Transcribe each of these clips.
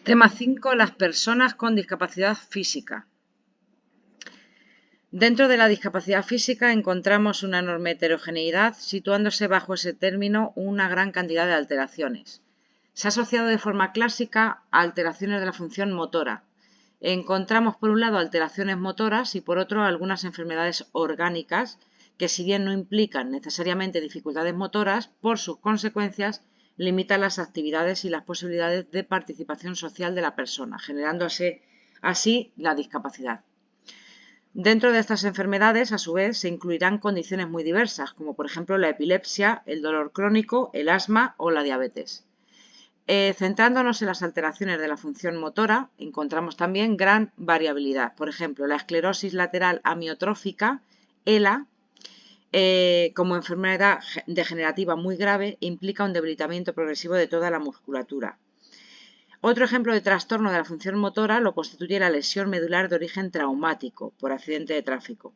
Tema 5. Las personas con discapacidad física. Dentro de la discapacidad física encontramos una enorme heterogeneidad, situándose bajo ese término una gran cantidad de alteraciones. Se ha asociado de forma clásica a alteraciones de la función motora. Encontramos por un lado alteraciones motoras y por otro algunas enfermedades orgánicas que, si bien no implican necesariamente dificultades motoras, por sus consecuencias limitan las actividades y las posibilidades de participación social de la persona, generándose así la discapacidad. Dentro de estas enfermedades, a su vez, se incluirán condiciones muy diversas, como por ejemplo la epilepsia, el dolor crónico, el asma o la diabetes. Centrándonos en las alteraciones de la función motora, encontramos también gran variabilidad. Por ejemplo, la esclerosis lateral amiotrófica, ELA, como enfermedad degenerativa muy grave, implica un debilitamiento progresivo de toda la musculatura. Otro ejemplo de trastorno de la función motora lo constituye la lesión medular de origen traumático por accidente de tráfico.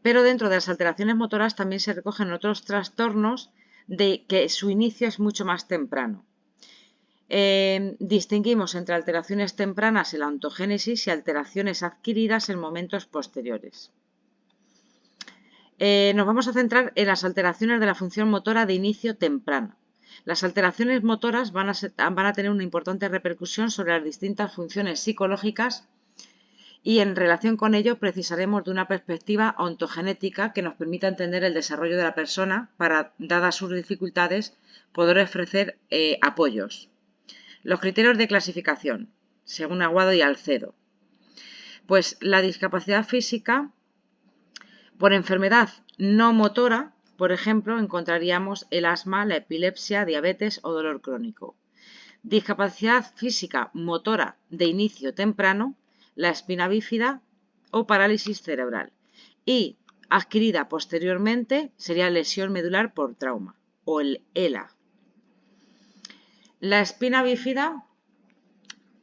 Pero dentro de las alteraciones motoras también se recogen otros trastornos de que su inicio es mucho más temprano. Distinguimos entre alteraciones tempranas en la ontogénesis y alteraciones adquiridas en momentos posteriores. Nos vamos a centrar en las alteraciones de la función motora de inicio temprano. Las alteraciones motoras van a tener una importante repercusión sobre las distintas funciones psicológicas y en relación con ello precisaremos de una perspectiva ontogenética que nos permita entender el desarrollo de la persona para, dadas sus dificultades, poder ofrecer apoyos. Los criterios de clasificación, según Aguado y Alcedo. Pues la discapacidad física por enfermedad no motora, por ejemplo, encontraríamos el asma, la epilepsia, diabetes o dolor crónico. Discapacidad física motora de inicio temprano, la espina bífida o parálisis cerebral. Y adquirida posteriormente sería lesión medular por trauma o el ELA. La espina bífida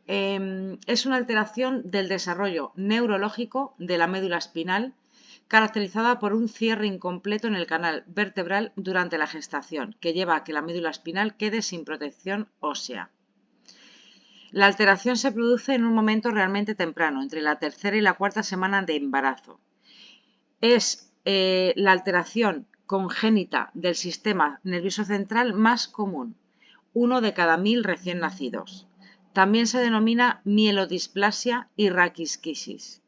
es una alteración del desarrollo neurológico de la médula espinal caracterizada por un cierre incompleto en el canal vertebral durante la gestación, que lleva a que la médula espinal quede sin protección ósea. La alteración se produce en un momento realmente temprano, entre la tercera y la cuarta semana de embarazo. Es la alteración congénita del sistema nervioso central más común, 1 de cada 1000 recién nacidos. También se denomina mielodisplasia y raquisquisis.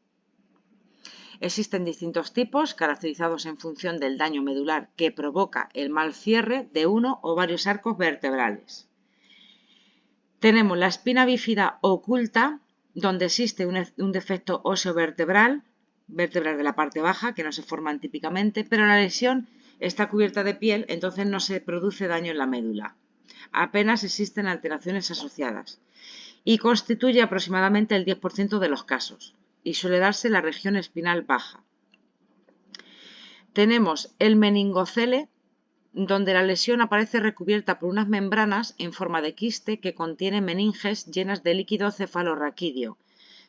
Existen distintos tipos, caracterizados en función del daño medular que provoca el mal cierre de uno o varios arcos vertebrales. Tenemos la espina bífida oculta, donde existe un defecto óseo vertebral de la parte baja, que no se forman típicamente, pero la lesión está cubierta de piel, entonces no se produce daño en la médula. Apenas existen alteraciones asociadas y constituye aproximadamente el 10% de los casos y suele darse en la región espinal baja. Tenemos el meningocele, donde la lesión aparece recubierta por unas membranas en forma de quiste que contienen meninges llenas de líquido cefalorraquídeo,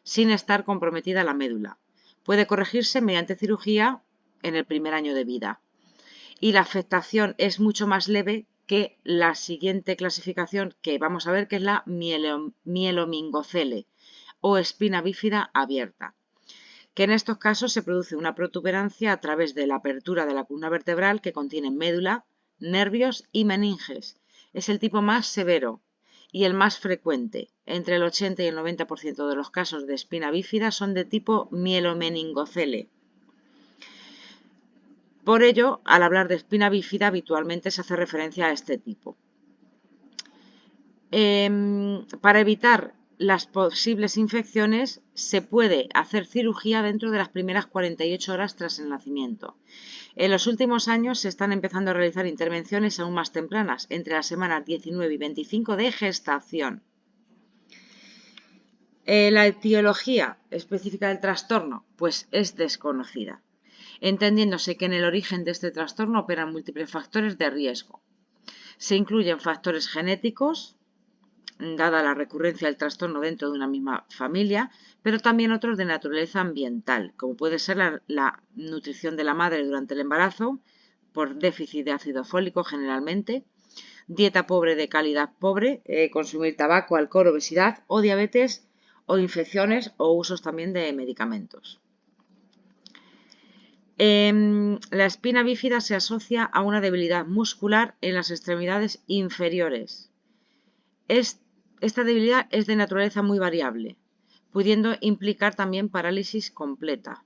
sin estar comprometida la médula. Puede corregirse mediante cirugía en el primer año de vida. Y la afectación es mucho más leve que la siguiente clasificación que vamos a ver, que es la mielomingocele o espina bífida abierta, que en estos casos se produce una protuberancia a través de la apertura de la columna vertebral que contiene médula, nervios y meninges. Es el tipo más severo y el más frecuente. Entre el 80 y el 90% de los casos de espina bífida son de tipo mielomeningocele. Por ello, al hablar de espina bífida, habitualmente se hace referencia a este tipo. Para evitar las posibles infecciones, se puede hacer cirugía dentro de las primeras 48 horas tras el nacimiento. En los últimos años se están empezando a realizar intervenciones aún más tempranas, entre las semanas 19 y 25 de gestación. La etiología específica del trastorno, pues es desconocida, entendiéndose que en el origen de este trastorno operan múltiples factores de riesgo. Se incluyen factores genéticos, dada la recurrencia del trastorno dentro de una misma familia, pero también otros de naturaleza ambiental, como puede ser la nutrición de la madre durante el embarazo, por déficit de ácido fólico generalmente, dieta pobre de calidad pobre, consumir tabaco, alcohol, obesidad o diabetes o infecciones o usos también de medicamentos. La espina bífida se asocia a una debilidad muscular en las extremidades inferiores. Esta debilidad es de naturaleza muy variable, pudiendo implicar también parálisis completa.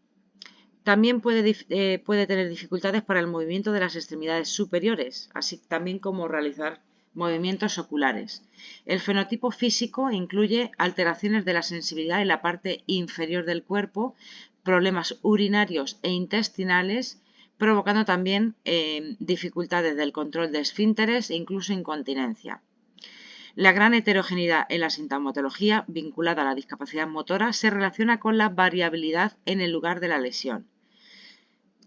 También puede tener dificultades para el movimiento de las extremidades superiores, así también como realizar movimientos oculares. El fenotipo físico incluye alteraciones de la sensibilidad en la parte inferior del cuerpo, problemas urinarios e intestinales, provocando también dificultades del control de esfínteres e incluso incontinencia. La gran heterogeneidad en la sintomatología vinculada a la discapacidad motora se relaciona con la variabilidad en el lugar de la lesión.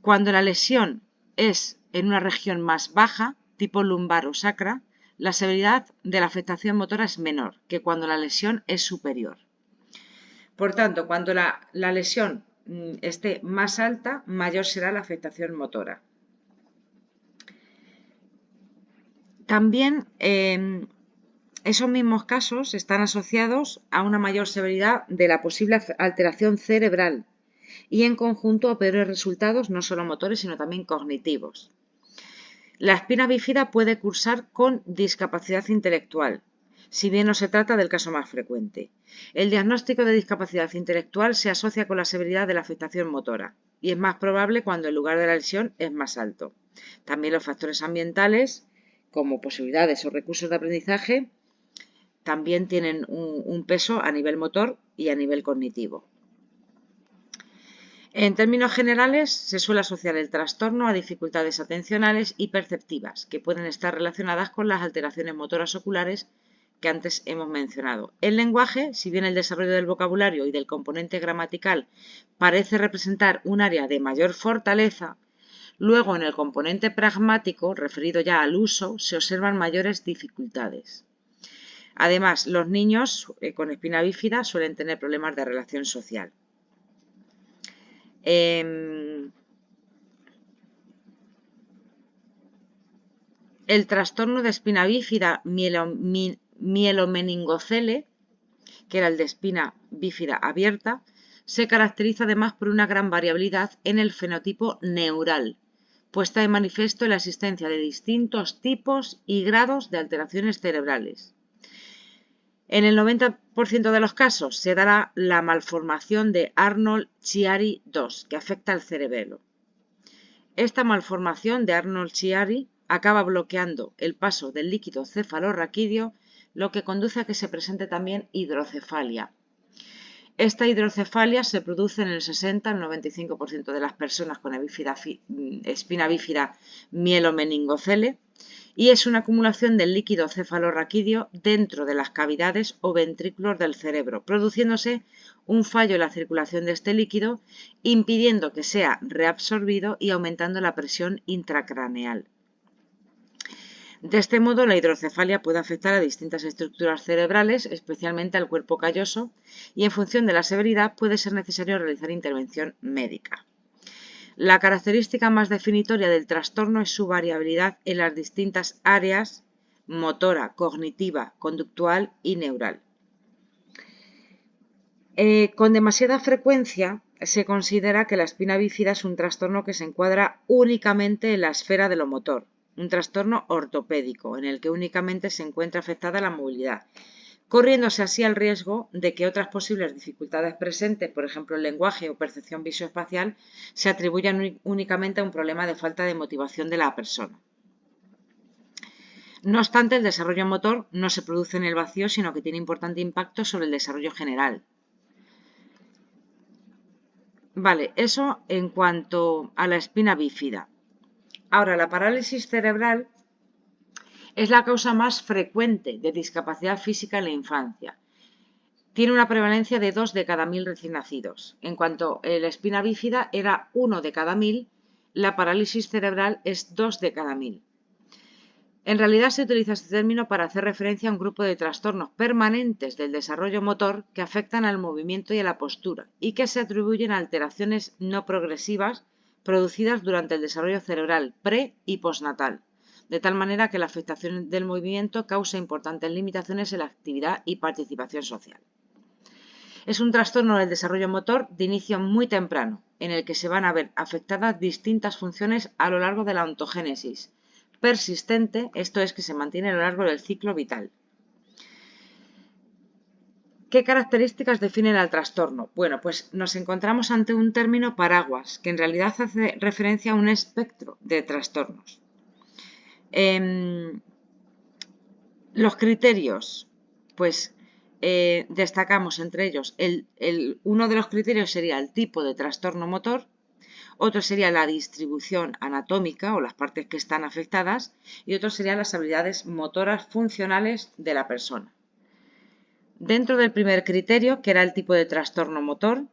Cuando la lesión es en una región más baja, tipo lumbar o sacra, la severidad de la afectación motora es menor que cuando la lesión es superior. Por tanto, cuando la lesión esté más alta, mayor será la afectación motora. También esos mismos casos están asociados a una mayor severidad de la posible alteración cerebral y en conjunto a peores resultados no solo motores sino también cognitivos. La espina bífida puede cursar con discapacidad intelectual, si bien no se trata del caso más frecuente. El diagnóstico de discapacidad intelectual se asocia con la severidad de la afectación motora y es más probable cuando el lugar de la lesión es más alto. También los factores ambientales, como posibilidades o recursos de aprendizaje, también tienen un peso a nivel motor y a nivel cognitivo. En términos generales, se suele asociar el trastorno a dificultades atencionales y perceptivas, que pueden estar relacionadas con las alteraciones motoras oculares que antes hemos mencionado. El lenguaje, si bien el desarrollo del vocabulario y del componente gramatical parece representar un área de mayor fortaleza, luego en el componente pragmático, referido ya al uso, se observan mayores dificultades. Además, los niños con espina bífida suelen tener problemas de relación social. El trastorno de espina bífida mielomeningocele, que era el de espina bífida abierta, se caracteriza además por una gran variabilidad en el fenotipo neural, puesta de manifiesto en la existencia de distintos tipos y grados de alteraciones cerebrales. En el 90% de los casos se dará la malformación de Arnold-Chiari II, que afecta al cerebelo. Esta malformación de Arnold-Chiari acaba bloqueando el paso del líquido cefalorraquídeo, lo que conduce a que se presente también hidrocefalia. Esta hidrocefalia se produce en el 60 al 95% de las personas con espina bífida mielomeningocele y es una acumulación del líquido cefalorraquídeo dentro de las cavidades o ventrículos del cerebro, produciéndose un fallo en la circulación de este líquido, impidiendo que sea reabsorbido y aumentando la presión intracraneal. De este modo, la hidrocefalia puede afectar a distintas estructuras cerebrales, especialmente al cuerpo calloso, y en función de la severidad puede ser necesario realizar intervención médica. La característica más definitoria del trastorno es su variabilidad en las distintas áreas motora, cognitiva, conductual y neural. Con demasiada frecuencia se considera que la espina bífida es un trastorno que se encuadra únicamente en la esfera de lo motor, un trastorno ortopédico en el que únicamente se encuentra afectada la movilidad, corriéndose así al riesgo de que otras posibles dificultades presentes, por ejemplo el lenguaje o percepción visoespacial, se atribuyan únicamente a un problema de falta de motivación de la persona. No obstante, el desarrollo motor no se produce en el vacío, sino que tiene importante impacto sobre el desarrollo general. Vale, eso en cuanto a la espina bífida. Ahora, la parálisis cerebral es la causa más frecuente de discapacidad física en la infancia. Tiene una prevalencia de 2 de cada 1000 recién nacidos. En cuanto a la espina bífida era 1 de cada 1000, la parálisis cerebral es 2 de cada 1000. En realidad se utiliza este término para hacer referencia a un grupo de trastornos permanentes del desarrollo motor que afectan al movimiento y a la postura y que se atribuyen a alteraciones no progresivas producidas durante el desarrollo cerebral pre y postnatal, de tal manera que la afectación del movimiento causa importantes limitaciones en la actividad y participación social. Es un trastorno del desarrollo motor de inicio muy temprano, en el que se van a ver afectadas distintas funciones a lo largo de la ontogénesis persistente, esto es, que se mantiene a lo largo del ciclo vital. ¿Qué características definen al trastorno? Bueno, pues nos encontramos ante un término paraguas, que en realidad hace referencia a un espectro de trastornos. Los criterios, pues destacamos entre ellos, uno de los criterios sería el tipo de trastorno motor, otro sería la distribución anatómica o las partes que están afectadas y otro serían las habilidades motoras funcionales de la persona. Dentro del primer criterio, que era el tipo de trastorno motor,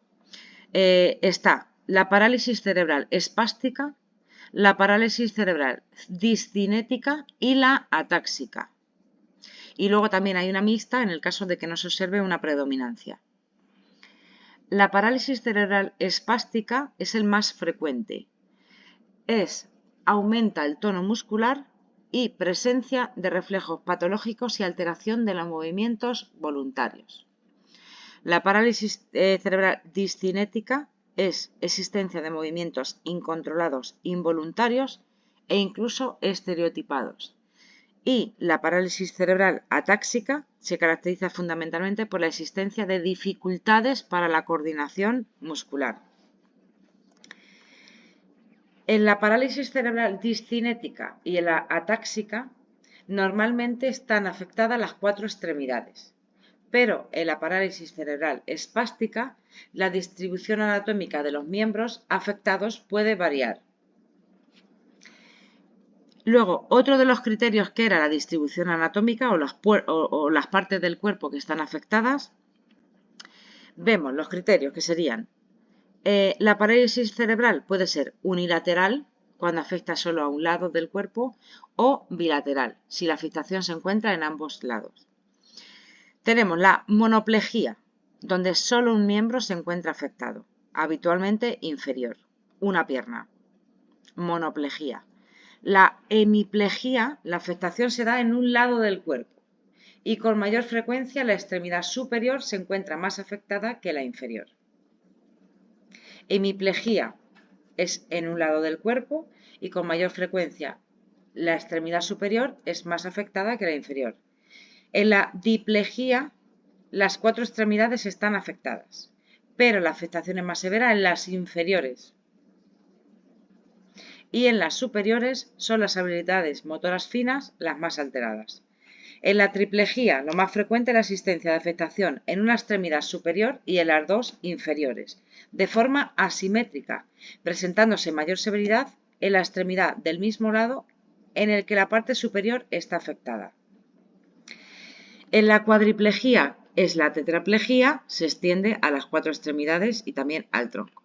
está la parálisis cerebral espástica, la parálisis cerebral discinética y la atáxica. Y luego también hay una mixta en el caso de que no se observe una predominancia. La parálisis cerebral espástica es el más frecuente. Aumenta el tono muscular y presencia de reflejos patológicos y alteración de los movimientos voluntarios. La parálisis cerebral discinética es existencia de movimientos incontrolados, involuntarios e incluso estereotipados. Y la parálisis cerebral atáxica se caracteriza fundamentalmente por la existencia de dificultades para la coordinación muscular. En la parálisis cerebral discinética y en la atáxica normalmente están afectadas las 4 extremidades, pero en la parálisis cerebral espástica la distribución anatómica de los miembros afectados puede variar. Luego, otro de los criterios que era la distribución anatómica o las partes del cuerpo que están afectadas, vemos los criterios que serían la parálisis cerebral puede ser unilateral, cuando afecta solo a un lado del cuerpo, o bilateral, si la afectación se encuentra en ambos lados. Tenemos la monoplejía, donde solo un miembro se encuentra afectado, habitualmente inferior, una pierna. Monoplejía. La hemiplejía, la afectación se da en un lado del cuerpo y con mayor frecuencia la extremidad superior se encuentra más afectada que la inferior. Hemiplejía es en un lado del cuerpo y con mayor frecuencia la extremidad superior es más afectada que la inferior. En la diplejía las 4 extremidades están afectadas, pero la afectación es más severa en las inferiores. Y en las superiores son las habilidades motoras finas las más alteradas. En la triplejía, lo más frecuente es la existencia de afectación en una extremidad superior y en las 2 inferiores, de forma asimétrica, presentándose mayor severidad en la extremidad del mismo lado en el que la parte superior está afectada. En la cuadriplejía es la tetraplejía, se extiende a las 4 extremidades y también al tronco.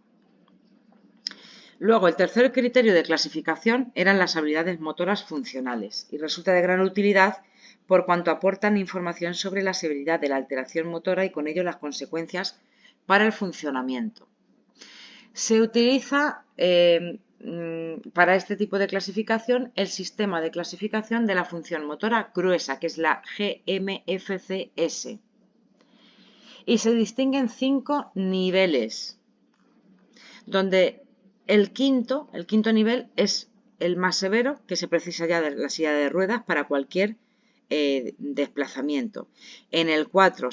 Luego, el tercer criterio de clasificación eran las habilidades motoras funcionales y resulta de gran utilidad por cuanto aportan información sobre la severidad de la alteración motora y con ello las consecuencias para el funcionamiento. Se utiliza para este tipo de clasificación el sistema de clasificación de la función motora gruesa, que es la GMFCS. Y se distinguen 5 niveles, donde el quinto nivel es el más severo, que se precisa ya de la silla de ruedas para cualquier desplazamiento. En el 4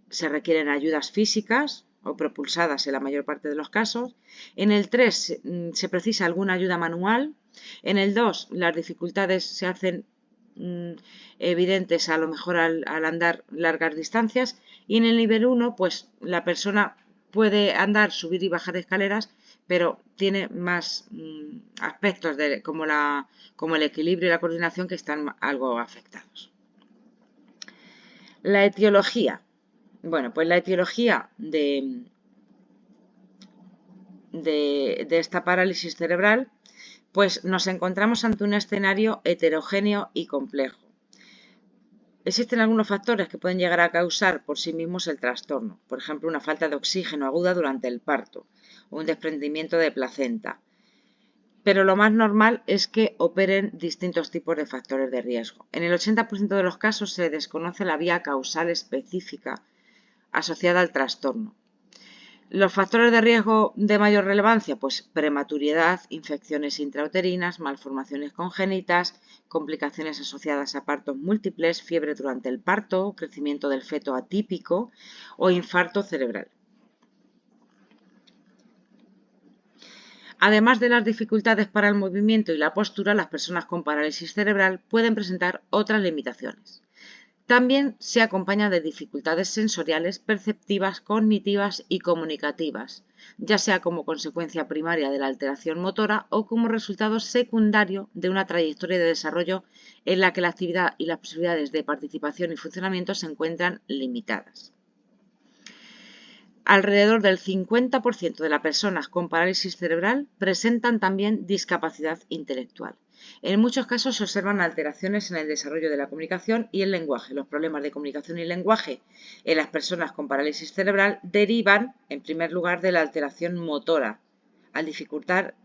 se requieren ayudas físicas o propulsadas en la mayor parte de los casos. En el 3 se precisa alguna ayuda manual. En el 2 las dificultades se hacen evidentes a lo mejor al andar largas distancias. Y en el nivel 1 pues la persona puede andar, subir y bajar escaleras, pero tiene más aspectos como el equilibrio y la coordinación que están algo afectados. La etiología. Bueno, pues la etiología de esta parálisis cerebral, pues nos encontramos ante un escenario heterogéneo y complejo. Existen algunos factores que pueden llegar a causar por sí mismos el trastorno, por ejemplo, una falta de oxígeno aguda durante el parto o un desprendimiento de placenta. pero lo más normal es que operen distintos tipos de factores de riesgo. En el 80% de los casos se desconoce la vía causal específica asociada al trastorno. Los factores de riesgo de mayor relevancia, pues prematuridad, infecciones intrauterinas, malformaciones congénitas, complicaciones asociadas a partos múltiples, fiebre durante el parto, crecimiento del feto atípico o infarto cerebral. Además de las dificultades para el movimiento y la postura, las personas con parálisis cerebral pueden presentar otras limitaciones. También se acompaña de dificultades sensoriales, perceptivas, cognitivas y comunicativas, ya sea como consecuencia primaria de la alteración motora o como resultado secundario de una trayectoria de desarrollo en la que la actividad y las posibilidades de participación y funcionamiento se encuentran limitadas. Alrededor del 50% de las personas con parálisis cerebral presentan también discapacidad intelectual. En muchos casos se observan alteraciones en el desarrollo de la comunicación y el lenguaje. Los problemas de comunicación y lenguaje en las personas con parálisis cerebral derivan, en primer lugar, de la alteración motora, al dificultar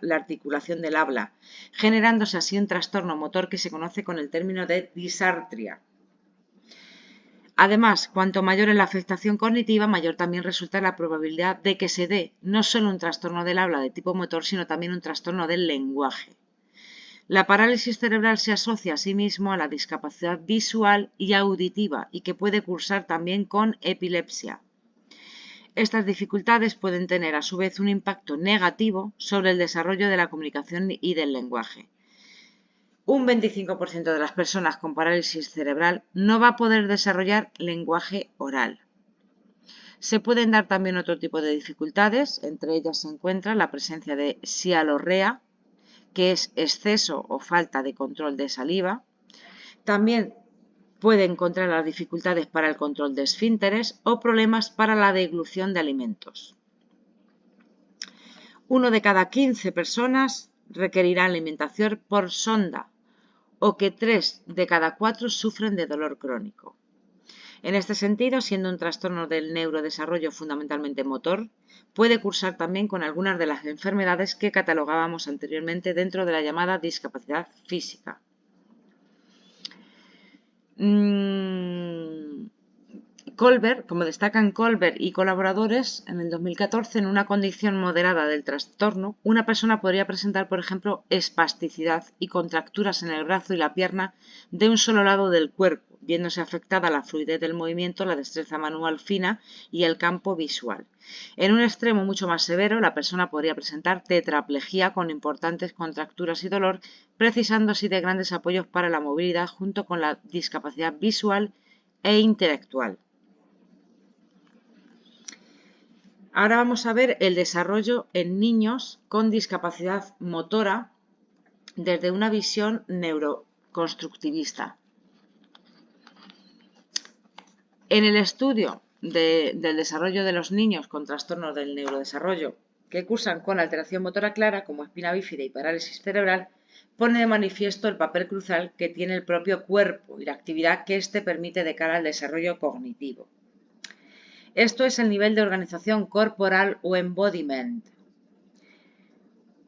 la articulación del habla, generándose así un trastorno motor que se conoce con el término de disartria. Además, cuanto mayor es la afectación cognitiva, mayor también resulta la probabilidad de que se dé no solo un trastorno del habla de tipo motor, sino también un trastorno del lenguaje. La parálisis cerebral se asocia asimismo a la discapacidad visual y auditiva y que puede cursar también con epilepsia. Estas dificultades pueden tener a su vez un impacto negativo sobre el desarrollo de la comunicación y del lenguaje. Un 25% de las personas con parálisis cerebral no va a poder desarrollar lenguaje oral. Se pueden dar también otro tipo de dificultades, entre ellas se encuentra la presencia de sialorrea, que es exceso o falta de control de saliva. También puede encontrar las dificultades para el control de esfínteres o problemas para la deglución de alimentos. 1 de cada 15 personas requerirá alimentación por sonda, o que 3 de cada 4 sufren de dolor crónico. En este sentido, siendo un trastorno del neurodesarrollo fundamentalmente motor, puede cursar también con algunas de las enfermedades que catalogábamos anteriormente dentro de la llamada discapacidad física. Colbert, como destacan Colbert y colaboradores, en el 2014, en una condición moderada del trastorno, una persona podría presentar, por ejemplo, espasticidad y contracturas en el brazo y la pierna de un solo lado del cuerpo, viéndose afectada la fluidez del movimiento, la destreza manual fina y el campo visual. En un extremo mucho más severo, la persona podría presentar tetraplegia con importantes contracturas y dolor, precisando así de grandes apoyos para la movilidad junto con la discapacidad visual e intelectual. Ahora vamos a ver el desarrollo en niños con discapacidad motora desde una visión neuroconstructivista. En el estudio del desarrollo de los niños con trastornos del neurodesarrollo que cursan con alteración motora clara, como espina bífida y parálisis cerebral, pone de manifiesto el papel crucial que tiene el propio cuerpo y la actividad que éste permite de cara al desarrollo cognitivo. Esto es el nivel de organización corporal o embodiment.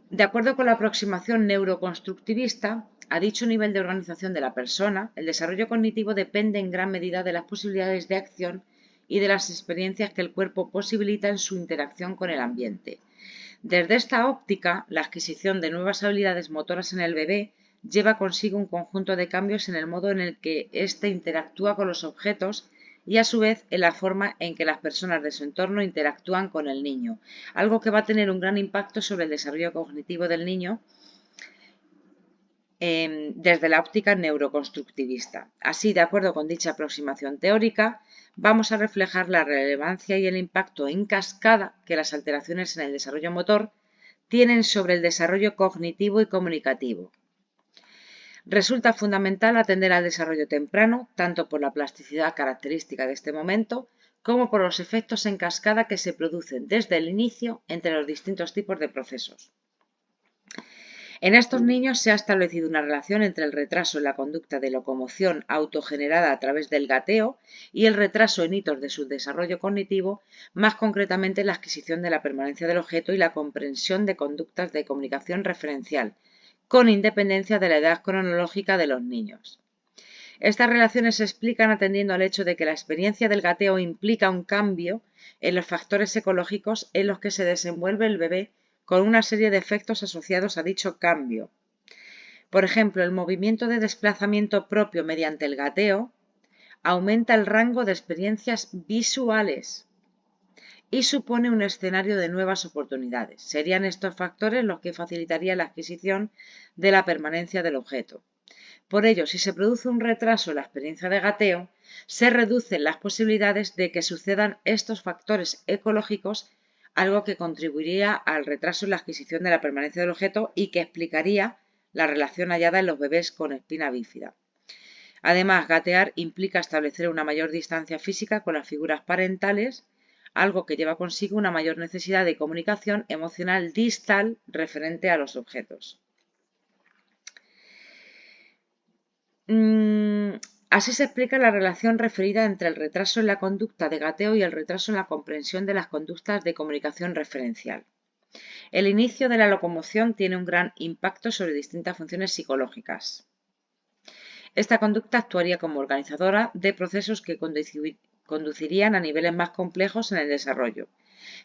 De acuerdo con la aproximación neuroconstructivista, a dicho nivel de organización de la persona, el desarrollo cognitivo depende en gran medida de las posibilidades de acción y de las experiencias que el cuerpo posibilita en su interacción con el ambiente. Desde esta óptica, la adquisición de nuevas habilidades motoras en el bebé lleva consigo un conjunto de cambios en el modo en el que éste interactúa con los objetos y a su vez en la forma en que las personas de su entorno interactúan con el niño, algo que va a tener un gran impacto sobre el desarrollo cognitivo del niño desde la óptica neuroconstructivista. Así, de acuerdo con dicha aproximación teórica, vamos a reflejar la relevancia y el impacto en cascada que las alteraciones en el desarrollo motor tienen sobre el desarrollo cognitivo y comunicativo. Resulta fundamental atender al desarrollo temprano, tanto por la plasticidad característica de este momento, como por los efectos en cascada que se producen desde el inicio entre los distintos tipos de procesos. En estos niños se ha establecido una relación entre el retraso en la conducta de locomoción autogenerada a través del gateo y el retraso en hitos de su desarrollo cognitivo, más concretamente la adquisición de la permanencia del objeto y la comprensión de conductas de comunicación referencial, con independencia de la edad cronológica de los niños. Estas relaciones se explican atendiendo al hecho de que la experiencia del gateo implica un cambio en los factores ecológicos en los que se desenvuelve el bebé, con una serie de efectos asociados a dicho cambio. Por ejemplo, el movimiento de desplazamiento propio mediante el gateo aumenta el rango de experiencias visuales y supone un escenario de nuevas oportunidades. Serían estos factores los que facilitarían la adquisición de la permanencia del objeto. Por ello, si se produce un retraso en la experiencia de gateo, se reducen las posibilidades de que sucedan estos factores ecológicos, algo que contribuiría al retraso en la adquisición de la permanencia del objeto y que explicaría la relación hallada en los bebés con espina bífida. Además, gatear implica establecer una mayor distancia física con las figuras parentales, algo que lleva consigo una mayor necesidad de comunicación emocional distal referente a los objetos. Así se explica la relación referida entre el retraso en la conducta de gateo y el retraso en la comprensión de las conductas de comunicación referencial. El inicio de la locomoción tiene un gran impacto sobre distintas funciones psicológicas. Esta conducta actuaría como organizadora de procesos que conducirían a niveles más complejos en el desarrollo.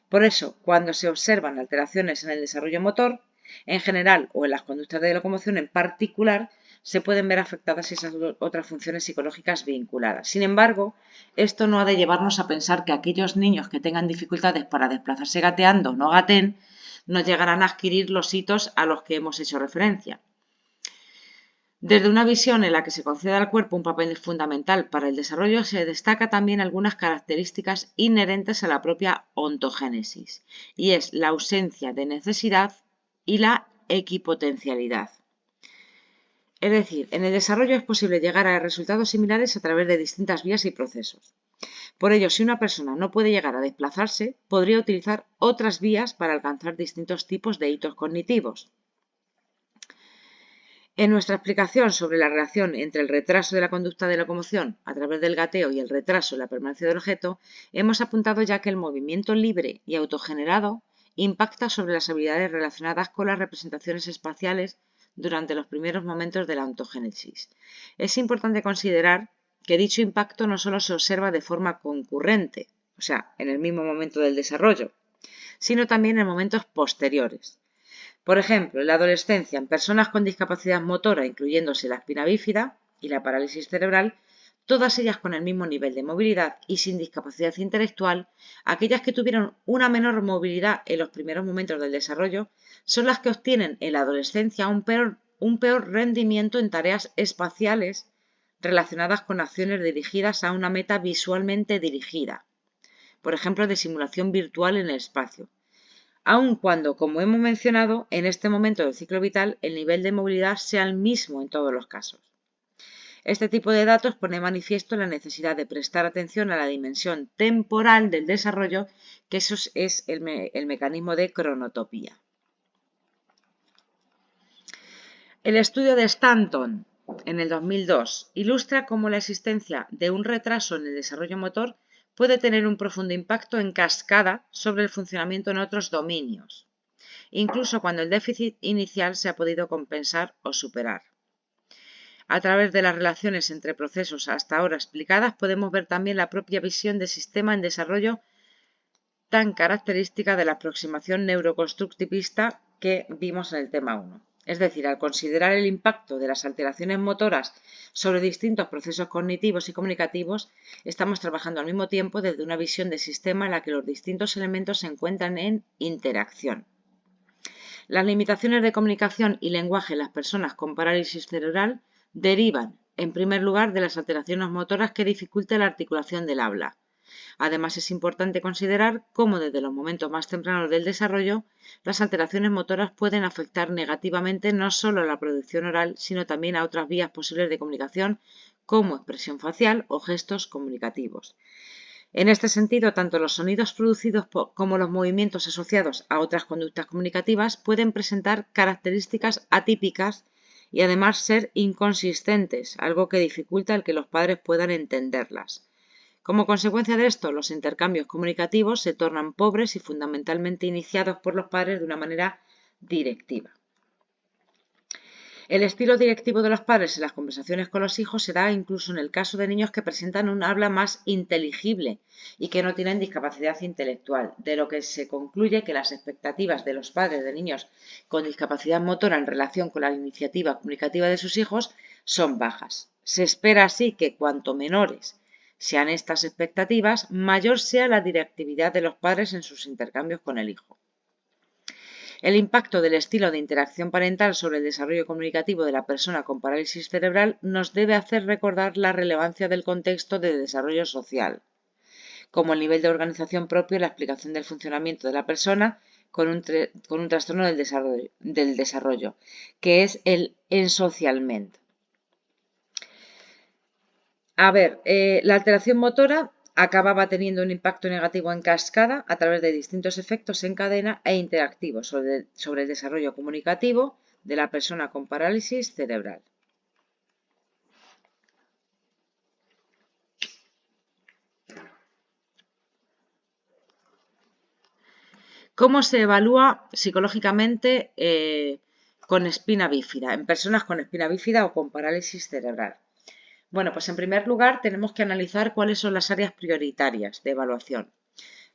Por eso, cuando se observan alteraciones en el desarrollo motor, en general, o en las conductas de locomoción en particular, se pueden ver afectadas esas otras funciones psicológicas vinculadas. Sin embargo, esto no ha de llevarnos a pensar que aquellos niños que tengan dificultades para desplazarse gateando o no gateen, no llegarán a adquirir los hitos a los que hemos hecho referencia. Desde una visión en la que se concede al cuerpo un papel fundamental para el desarrollo, se destaca también algunas características inherentes a la propia ontogénesis, y es la ausencia de necesidad y la equipotencialidad. Es decir, en el desarrollo es posible llegar a resultados similares a través de distintas vías y procesos. Por ello, si una persona no puede llegar a desplazarse, podría utilizar otras vías para alcanzar distintos tipos de hitos cognitivos. En nuestra explicación sobre la relación entre el retraso de la conducta de locomoción a través del gateo y el retraso en la permanencia del objeto, hemos apuntado ya que el movimiento libre y autogenerado impacta sobre las habilidades relacionadas con las representaciones espaciales durante los primeros momentos de la ontogénesis. Es importante considerar que dicho impacto no solo se observa de forma concurrente, o sea, en el mismo momento del desarrollo, sino también en momentos posteriores. Por ejemplo, en la adolescencia, en personas con discapacidad motora, incluyéndose la espina bífida y la parálisis cerebral, todas ellas con el mismo nivel de movilidad y sin discapacidad intelectual, aquellas que tuvieron una menor movilidad en los primeros momentos del desarrollo, son las que obtienen en la adolescencia un peor rendimiento en tareas espaciales relacionadas con acciones dirigidas a una meta visualmente dirigida, por ejemplo, de simulación virtual en el espacio, aun cuando, como hemos mencionado, en este momento del ciclo vital el nivel de movilidad sea el mismo en todos los casos. Este tipo de datos pone manifiesto la necesidad de prestar atención a la dimensión temporal del desarrollo, que eso es el mecanismo de cronotopía. El estudio de Stanton, en el 2002, ilustra cómo la existencia de un retraso en el desarrollo motor puede tener un profundo impacto en cascada sobre el funcionamiento en otros dominios, incluso cuando el déficit inicial se ha podido compensar o superar. A través de las relaciones entre procesos hasta ahora explicadas, podemos ver también la propia visión de sistema en desarrollo tan característica de la aproximación neuroconstructivista que vimos en el tema 1. Es decir, al considerar el impacto de las alteraciones motoras sobre distintos procesos cognitivos y comunicativos, estamos trabajando al mismo tiempo desde una visión de sistema en la que los distintos elementos se encuentran en interacción. Las limitaciones de comunicación y lenguaje en las personas con parálisis cerebral derivan, en primer lugar, de las alteraciones motoras que dificultan la articulación del habla. Además, es importante considerar cómo desde los momentos más tempranos del desarrollo, las alteraciones motoras pueden afectar negativamente no solo a la producción oral, sino también a otras vías posibles de comunicación, como expresión facial o gestos comunicativos. En este sentido, tanto los sonidos producidos como los movimientos asociados a otras conductas comunicativas pueden presentar características atípicas y además ser inconsistentes, algo que dificulta el que los padres puedan entenderlas. Como consecuencia de esto, los intercambios comunicativos se tornan pobres y fundamentalmente iniciados por los padres de una manera directiva. El estilo directivo de los padres en las conversaciones con los hijos se da incluso en el caso de niños que presentan un habla más inteligible y que no tienen discapacidad intelectual, de lo que se concluye que las expectativas de los padres de niños con discapacidad motora en relación con la iniciativa comunicativa de sus hijos son bajas. Se espera así que cuanto menores sean estas expectativas, mayor sea la directividad de los padres en sus intercambios con el hijo. El impacto del estilo de interacción parental sobre el desarrollo comunicativo de la persona con parálisis cerebral nos debe hacer recordar la relevancia del contexto de desarrollo social, como el nivel de organización propio y la explicación del funcionamiento de la persona con un trastorno del desarrollo, que es el ensocialment. La alteración motora acababa teniendo un impacto negativo en cascada a través de distintos efectos en cadena e interactivos sobre el desarrollo comunicativo de la persona con parálisis cerebral. ¿Cómo se evalúa psicológicamente con espina bífida, en personas con espina bífida o con parálisis cerebral? Bueno, pues en primer lugar tenemos que analizar cuáles son las áreas prioritarias de evaluación.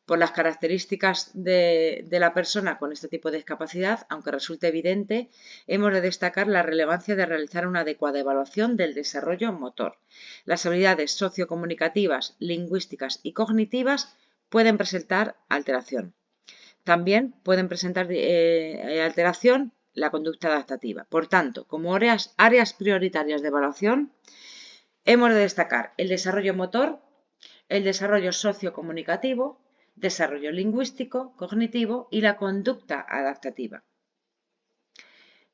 Por las características de la persona con este tipo de discapacidad, aunque resulte evidente, hemos de destacar la relevancia de realizar una adecuada evaluación del desarrollo motor. Las habilidades sociocomunicativas, lingüísticas y cognitivas pueden presentar alteración. También pueden presentar alteración la conducta adaptativa. Por tanto, como áreas prioritarias de evaluación, hemos de destacar el desarrollo motor, el desarrollo sociocomunicativo, desarrollo lingüístico, cognitivo y la conducta adaptativa.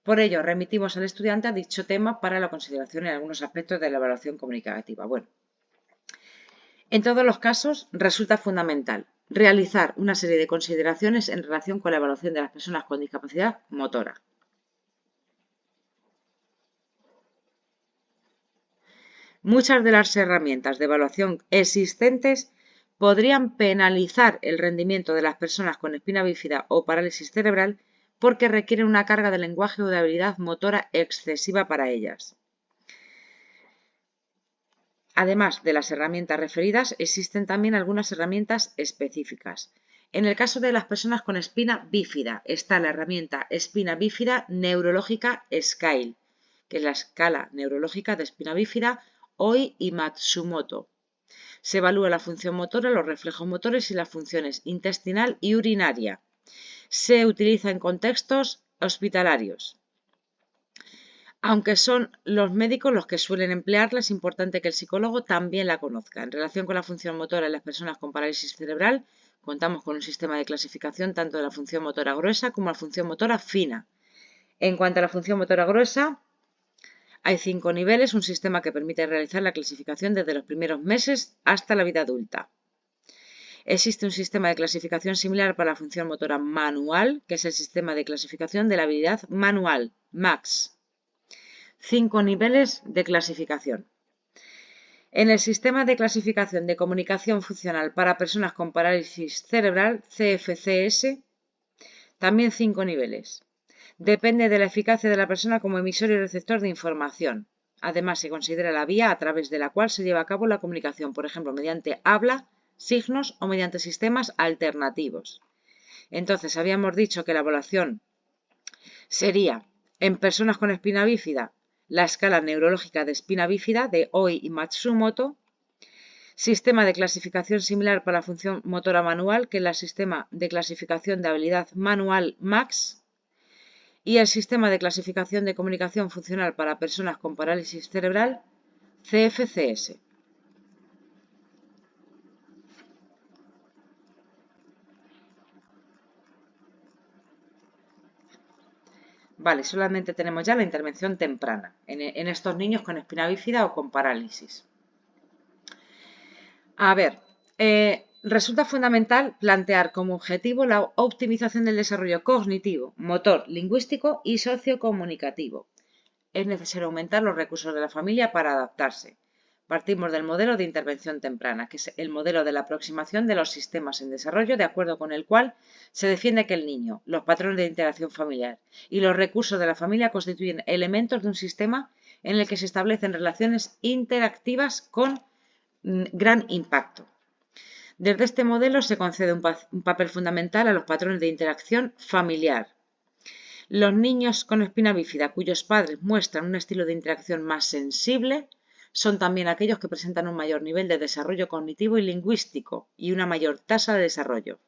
Por ello, remitimos al estudiante a dicho tema para la consideración en algunos aspectos de la evaluación comunicativa. Bueno, en todos los casos resulta fundamental realizar una serie de consideraciones en relación con la evaluación de las personas con discapacidad motora. Muchas de las herramientas de evaluación existentes podrían penalizar el rendimiento de las personas con espina bífida o parálisis cerebral porque requieren una carga de lenguaje o de habilidad motora excesiva para ellas. Además de las herramientas referidas, existen también algunas herramientas específicas. En el caso de las personas con espina bífida, está la herramienta espina bífida neurológica Scale, que es la escala neurológica de espina bífida Oi y Matsumoto. Se evalúa la función motora, los reflejos motores y las funciones intestinal y urinaria. Se utiliza en contextos hospitalarios. Aunque son los médicos los que suelen emplearla, es importante que el psicólogo también la conozca. En relación con la función motora en las personas con parálisis cerebral, contamos con un sistema de clasificación tanto de la función motora gruesa como la función motora fina. En cuanto a la función motora gruesa, hay 5 niveles, un sistema que permite realizar la clasificación desde los primeros meses hasta la vida adulta. Existe un sistema de clasificación similar para la función motora manual, que es el sistema de clasificación de la habilidad manual, MAX. 5 niveles de clasificación. En el sistema de clasificación de comunicación funcional para personas con parálisis cerebral, CFCS, también 5 niveles. Depende de la eficacia de la persona como emisor y receptor de información. Además, se considera la vía a través de la cual se lleva a cabo la comunicación, por ejemplo, mediante habla, signos o mediante sistemas alternativos. Entonces, habíamos dicho que la evaluación sería, en personas con espina bífida, la escala neurológica de espina bífida de Oi y Matsumoto, sistema de clasificación similar para la función motora manual, que es el sistema de clasificación de habilidad manual MAX, y el sistema de clasificación de comunicación funcional para personas con parálisis cerebral, CFCS. Vale, solamente tenemos ya la intervención temprana en estos niños con espina bífida o con parálisis. Resulta fundamental plantear como objetivo la optimización del desarrollo cognitivo, motor, lingüístico y sociocomunicativo. Es necesario aumentar los recursos de la familia para adaptarse. Partimos del modelo de intervención temprana, que es el modelo de la aproximación de los sistemas en desarrollo, de acuerdo con el cual se defiende que el niño, los patrones de interacción familiar y los recursos de la familia constituyen elementos de un sistema en el que se establecen relaciones interactivas con gran impacto. Desde este modelo se concede un papel fundamental a los patrones de interacción familiar. Los niños con espina bífida cuyos padres muestran un estilo de interacción más sensible son también aquellos que presentan un mayor nivel de desarrollo cognitivo y lingüístico y una mayor tasa de desarrollo.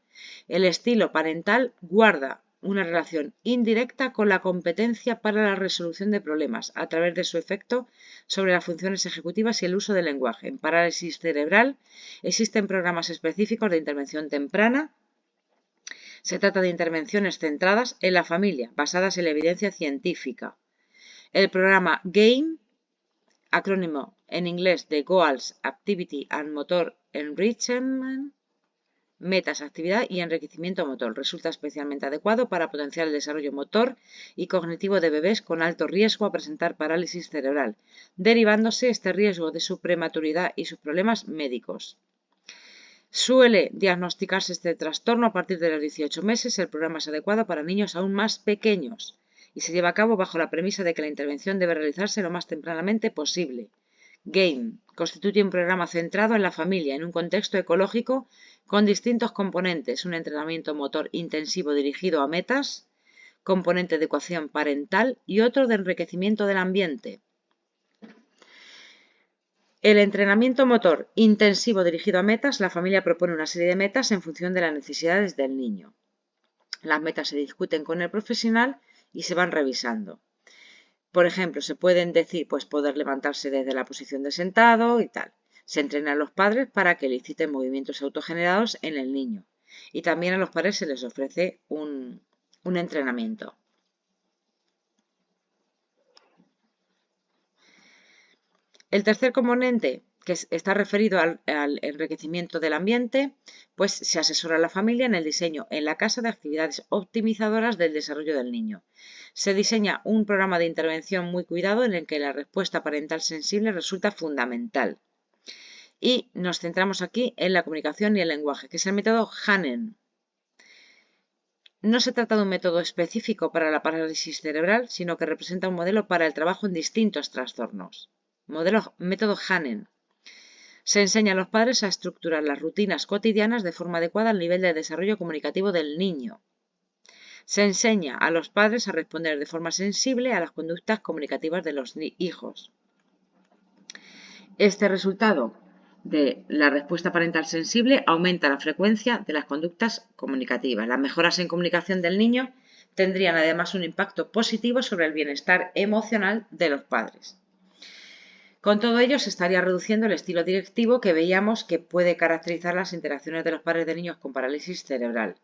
El estilo parental guarda una relación indirecta con la competencia para la resolución de problemas a través de su efecto sobre las funciones ejecutivas y el uso del lenguaje. En parálisis cerebral existen programas específicos de intervención temprana. Se trata de intervenciones centradas en la familia, basadas en la evidencia científica. El programa GAME, acrónimo en inglés de Goals, Activity and Motor Enrichment, metas, actividad y enriquecimiento motor, resulta especialmente adecuado para potenciar el desarrollo motor y cognitivo de bebés con alto riesgo a presentar parálisis cerebral, derivándose este riesgo de su prematuridad y sus problemas médicos. Suele diagnosticarse este trastorno a partir de los 18 meses. El programa es adecuado para niños aún más pequeños y se lleva a cabo bajo la premisa de que la intervención debe realizarse lo más tempranamente posible. GAME constituye un programa centrado en la familia en un contexto ecológico con distintos componentes: un entrenamiento motor intensivo dirigido a metas, componente de ecuación parental y otro de enriquecimiento del ambiente. El entrenamiento motor intensivo dirigido a metas, la familia propone una serie de metas en función de las necesidades del niño. Las metas se discuten con el profesional y se van revisando. Por ejemplo, se pueden decir, pues poder levantarse desde la posición de sentado y tal. Se entrena a los padres para que eliciten movimientos autogenerados en el niño. Y también a los padres se les ofrece un entrenamiento. El tercer componente, que está referido al enriquecimiento del ambiente, pues se asesora a la familia en el diseño en la casa de actividades optimizadoras del desarrollo del niño. Se diseña un programa de intervención muy cuidado en el que la respuesta parental sensible resulta fundamental. Y nos centramos aquí en la comunicación y el lenguaje, que es el método Hanen. No se trata de un método específico para la parálisis cerebral, sino que representa un modelo para el trabajo en distintos trastornos. Método Hanen. Se enseña a los padres a estructurar las rutinas cotidianas de forma adecuada al nivel de desarrollo comunicativo del niño. Se enseña a los padres a responder de forma sensible a las conductas comunicativas de los hijos. Este resultado de la respuesta parental sensible aumenta la frecuencia de las conductas comunicativas. Las mejoras en comunicación del niño tendrían además un impacto positivo sobre el bienestar emocional de los padres. Con todo ello, se estaría reduciendo el estilo directivo que veíamos que puede caracterizar las interacciones de los padres de niños con parálisis cerebral.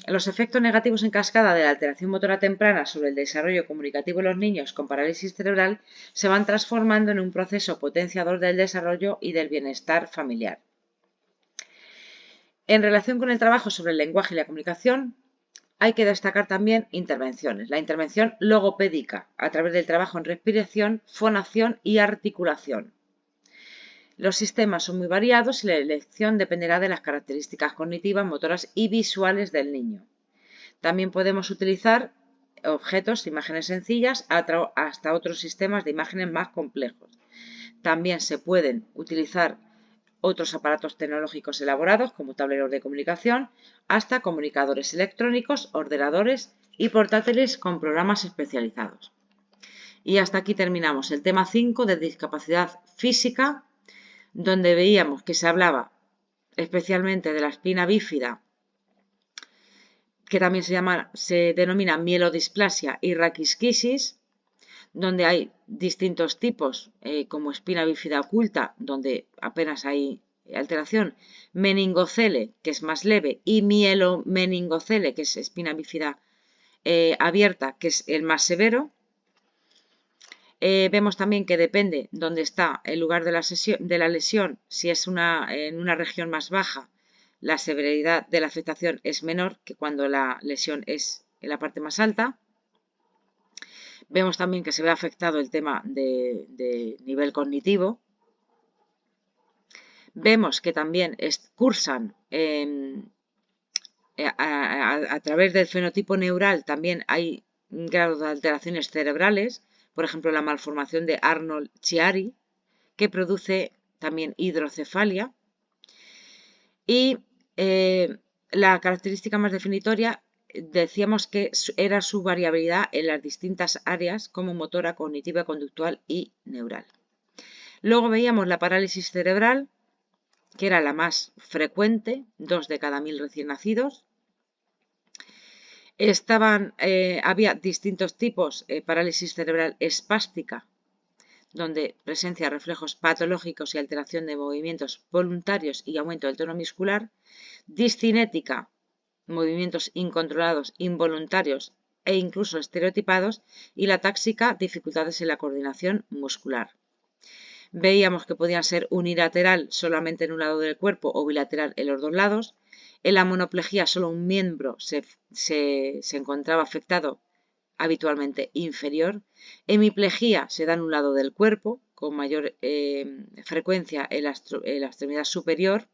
Los efectos negativos en cascada de la alteración motora temprana sobre el desarrollo comunicativo de los niños con parálisis cerebral se van transformando en un proceso potenciador del desarrollo y del bienestar familiar. En relación con el trabajo sobre el lenguaje y la comunicación, hay que destacar también intervenciones. La intervención logopédica, a través del trabajo en respiración, fonación y articulación. Los sistemas son muy variados y la elección dependerá de las características cognitivas, motoras y visuales del niño. También podemos utilizar objetos, imágenes sencillas, hasta otros sistemas de imágenes más complejos. También se pueden utilizar otros aparatos tecnológicos elaborados, como tableros de comunicación, hasta comunicadores electrónicos, ordenadores y portátiles con programas especializados. Y hasta aquí terminamos el tema 5 de discapacidad física, donde veíamos que se hablaba especialmente de la espina bífida, que también se denomina mielodisplasia y raquisquisis, donde hay distintos tipos, como espina bífida oculta, donde apenas hay alteración, meningocele, que es más leve, y mielomeningocele, que es espina bífida abierta, que es el más severo. Vemos también que depende dónde está el lugar de la lesión, si es en una región más baja, la severidad de la afectación es menor que cuando la lesión es en la parte más alta. Vemos también que se ve afectado el tema de nivel cognitivo. Vemos que también cursan a través del fenotipo neural, también hay un grado de alteraciones cerebrales, por ejemplo la malformación de Arnold-Chiari, que produce también hidrocefalia. Y la característica más definitoria, decíamos que era su variabilidad en las distintas áreas como motora, cognitiva, conductual y neural. Luego veíamos la parálisis cerebral, que era la más frecuente, 2 de cada 1000 recién nacidos. Había distintos tipos, parálisis cerebral espástica, donde presencia reflejos patológicos y alteración de movimientos voluntarios y aumento del tono muscular. Discinética, movimientos incontrolados, involuntarios e incluso estereotipados. Y la táxica, dificultades en la coordinación muscular. Veíamos que podían ser unilateral solamente en un lado del cuerpo o bilateral en los dos lados. En la monoplejía solo un miembro se encontraba afectado, habitualmente inferior. Hemiplejía se da en un lado del cuerpo, con mayor frecuencia en la extremidad superior.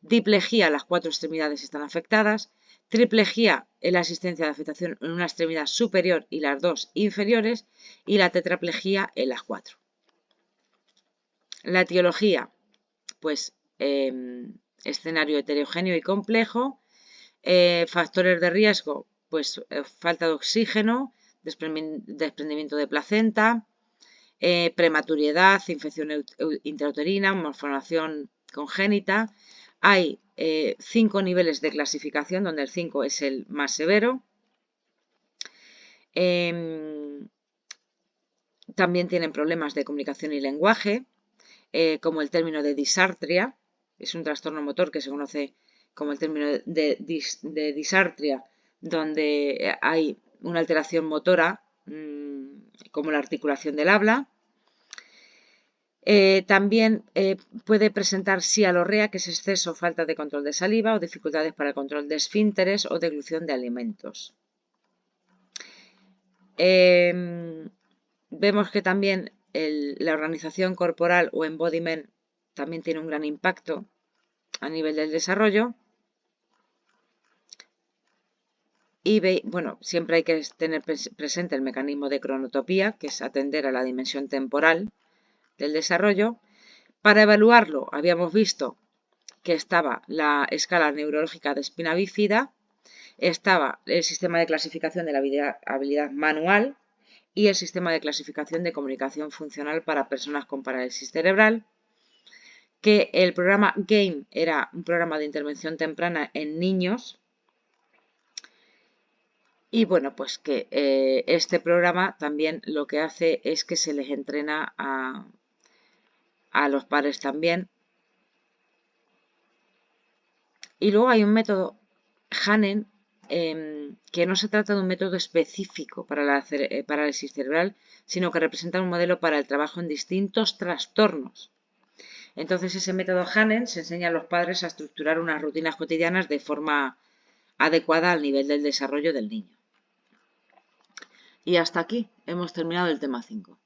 Diplejía, las 4 extremidades están afectadas. Triplejía, en la existencia de afectación en una extremidad superior y las 2 inferiores. Y la tetraplejía en las 4. La etiología, pues escenario heterogéneo y complejo. Factores de riesgo, pues falta de oxígeno, desprendimiento de placenta, prematuridad, infección intrauterina, malformación congénita. Hay 5 niveles de clasificación, donde el 5 es el más severo. También tienen problemas de comunicación y lenguaje, como el término de disartria. Es un trastorno motor que se conoce como el término de disartria, donde hay una alteración motora, como la articulación del habla. También puede presentar sialorrea, que es exceso o falta de control de saliva, o dificultades para el control de esfínteres o deglución de alimentos. Vemos que también la organización corporal o embodiment también tiene un gran impacto a nivel del desarrollo. Y bueno, siempre hay que tener presente el mecanismo de cronotopía, que es atender a la dimensión temporal del desarrollo. Para evaluarlo, habíamos visto que estaba la escala neurológica de espina bífida, estaba el sistema de clasificación de la habilidad manual y el sistema de clasificación de comunicación funcional para personas con parálisis cerebral, que el programa GAME era un programa de intervención temprana en niños. Y bueno, pues que este programa también lo que hace es que se les entrena a los padres también. Y luego hay un método Hanen, que no se trata de un método específico para la parálisis cerebral, sino que representa un modelo para el trabajo en distintos trastornos. Entonces, ese método Hanen se enseña a los padres a estructurar unas rutinas cotidianas de forma adecuada al nivel del desarrollo del niño. Y hasta aquí hemos terminado el tema 5.